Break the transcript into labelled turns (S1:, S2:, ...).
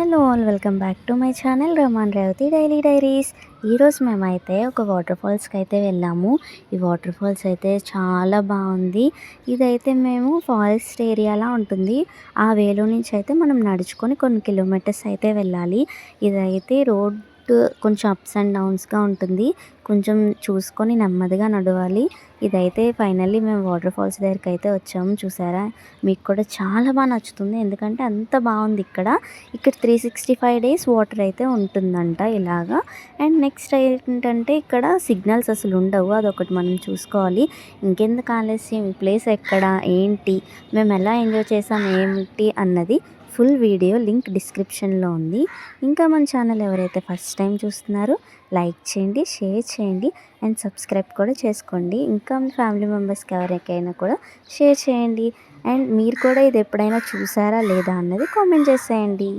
S1: Hello all welcome back to my channel Raman Revathi daily diaries. ఈరోజు మేమైతే ఒక వాటర్ ఫాల్స్కి అయితే వెళ్ళాము. ఈ వాటర్ ఫాల్స్ అయితే చాలా బాగుంది. ఇదైతే మేము ఫారెస్ట్ ఏరియాలా ఉంటుంది. ఆ వేలో నుంచి అయితే మనం నడుచుకొని కొన్ని కిలోమీటర్స్ అయితే వెళ్ళాలి. ఇదైతే రోడ్ కొంచెం అప్స్ అండ్ డౌన్స్గా ఉంటుంది. కొంచెం చూసుకొని నెమ్మదిగా నడవాలి. ఇదైతే ఫైనల్లీ మేము వాటర్ ఫాల్స్ దగ్గరికి అయితే వచ్చాము. చూసారా, మీకు కూడా చాలా బాగా నచ్చుతుంది. ఎందుకంటే అంత బాగుంది ఇక్కడ 365 డేస్ వాటర్ అయితే ఉంటుందంట ఇలాగా. అండ్ నెక్స్ట్ ఏంటంటే ఇక్కడ సిగ్నల్స్ అసలు ఉండవు, అదొకటి మనం చూసుకోవాలి. ఇంకెందుకు ఆలస్యం, ఈ ప్లేస్ ఎక్కడ, ఏంటి, మేము ఎలా ఎంజాయ్ చేసాం, ఏంటి అన్నది ఫుల్ వీడియో లింక్ డిస్క్రిప్షన్లో ఉంది. ఇంకా మన ఛానల్ ఎవరైతే ఫస్ట్ టైం చూస్తున్నారో లైక్ చేయండి, షేర్ చేయండి అండ్ సబ్స్క్రైబ్ కూడా చేసుకోండి. ఇంకా మీ ఫ్యామిలీ మెంబర్స్కి ఎవరికైనా కూడా షేర్ చేయండి. అండ్ మీరు కూడా ఇది ఎప్పుడైనా చూసారా లేదా అన్నది కామెంట్ చేసేయండి.